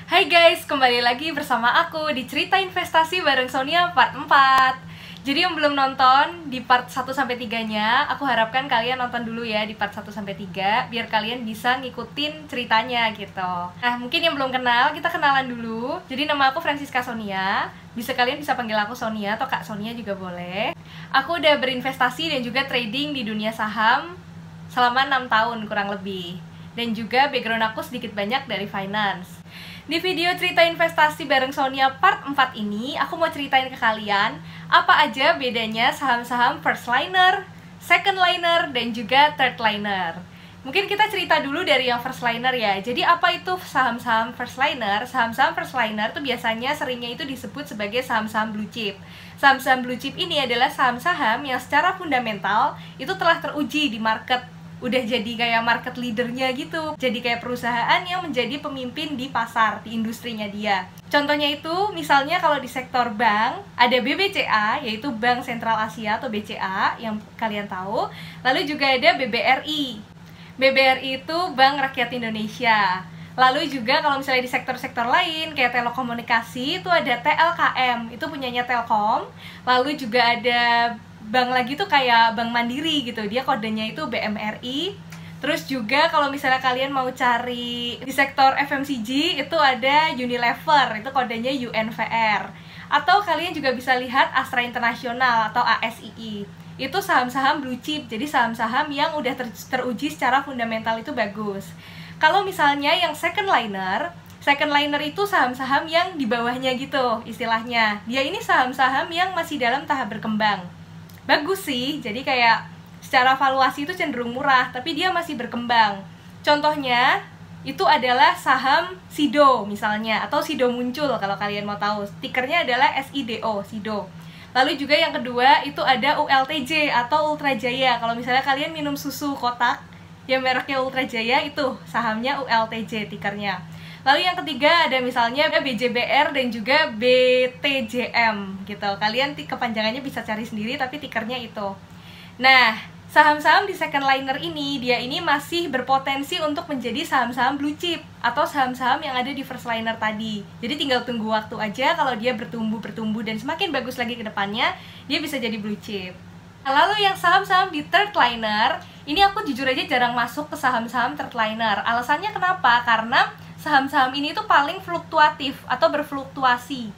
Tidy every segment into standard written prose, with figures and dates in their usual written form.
Hai guys, kembali lagi bersama aku di Cerita Investasi bareng Sonia part 4. Jadi yang belum nonton di part 1-3-nya, aku harapkan kalian nonton dulu ya di part 1-3 biar kalian bisa ngikutin ceritanya gitu. Nah, mungkin yang belum kenal, kita kenalan dulu. Jadi nama aku Francisca Sonia. Kalian bisa panggil aku Sonia atau Kak Sonia juga boleh. Aku udah berinvestasi dan juga trading di dunia saham selama 6 tahun kurang lebih. Dan juga background aku sedikit banyak dari finance. Di video cerita investasi bareng Sonia part 4 ini, aku mau ceritain ke kalian apa aja bedanya saham-saham first liner, second liner, dan juga third liner. Mungkin kita cerita dulu dari yang first liner ya. Jadi apa itu saham-saham first liner? Saham-saham first liner tuh biasanya seringnya itu disebut sebagai saham-saham blue chip. Saham-saham blue chip ini adalah saham-saham yang secara fundamental itu telah teruji di market, udah jadi kayak market leadernya gitu, jadi kayak perusahaan yang menjadi pemimpin di pasar, di industrinya dia. Contohnya itu, misalnya kalau di sektor bank, ada BBCA, yaitu Bank Sentral Asia atau BCA, yang kalian tahu. Lalu juga ada BBRI. BBRI itu Bank Rakyat Indonesia. Lalu juga kalau misalnya di sektor-sektor lain, kayak telekomunikasi, itu ada TLKM, itu punyanya Telkom. Lalu juga ada bank lagi tuh kayak Bank Mandiri gitu, dia kodenya itu BMRI. Terus juga kalau misalnya kalian mau cari di sektor FMCG, itu ada Unilever, itu kodenya UNVR. Atau kalian juga bisa lihat Astra International atau ASII. Itu saham-saham blue chip, jadi saham-saham yang udah teruji secara fundamental itu bagus. Kalau misalnya yang second liner itu saham-saham yang di bawahnya gitu istilahnya. Dia ini saham-saham yang masih dalam tahap berkembang. Bagus sih, jadi kayak secara valuasi itu cenderung murah, tapi dia masih berkembang. Contohnya itu adalah saham SIDO misalnya, atau SIDO Muncul kalau kalian mau tahu. Stikernya adalah SIDO, SIDO. Lalu juga yang kedua itu ada ULTJ atau Ultra Jaya. Kalau misalnya kalian minum susu kotak yang mereknya Ultra Jaya, itu sahamnya ULTJ tikernya. Lalu yang ketiga ada misalnya BJBR dan juga BTJM gitu. Kalian kepanjangannya bisa cari sendiri, tapi tikernya itu. Nah, saham-saham di second liner ini, dia ini masih berpotensi untuk menjadi saham-saham blue chip atau saham-saham yang ada di first liner tadi. Jadi tinggal tunggu waktu aja, kalau dia bertumbuh dan semakin bagus lagi ke depannya, dia bisa jadi blue chip. Lalu yang saham-saham di third liner, ini aku jujur aja jarang masuk ke saham-saham third liner. Alasannya kenapa? Karena saham-saham ini tuh paling fluktuatif atau berfluktuasi.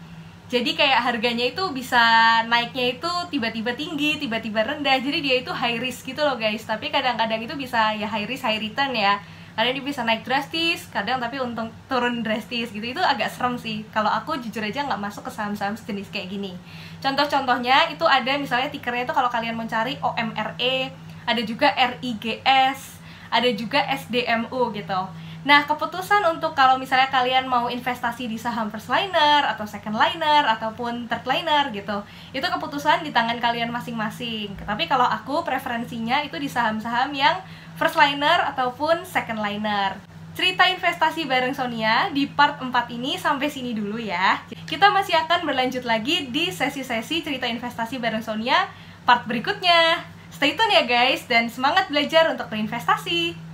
Jadi kayak harganya itu bisa naiknya itu tiba-tiba tinggi, tiba-tiba rendah. Jadi dia itu high risk gitu loh guys. Tapi kadang-kadang itu bisa ya high risk, high return ya. Kadang dia bisa naik drastis, kadang tapi untung turun drastis gitu. Itu agak serem sih. Kalau aku jujur aja nggak masuk ke saham-saham sejenis kayak gini. Contoh-contohnya itu ada misalnya tikernya itu kalau kalian mencari OMRE, ada juga RIGS, ada juga SDMU gitu. Nah, keputusan untuk kalau misalnya kalian mau investasi di saham first liner atau second liner ataupun third liner gitu, itu keputusan di tangan kalian masing-masing. Tapi kalau aku preferensinya itu di saham-saham yang first liner ataupun second liner. Cerita investasi bareng Sonia di part 4 ini sampai sini dulu ya. Kita masih akan berlanjut lagi di sesi-sesi cerita investasi bareng Sonia part berikutnya. Stay tune ya guys, dan semangat belajar untuk berinvestasi.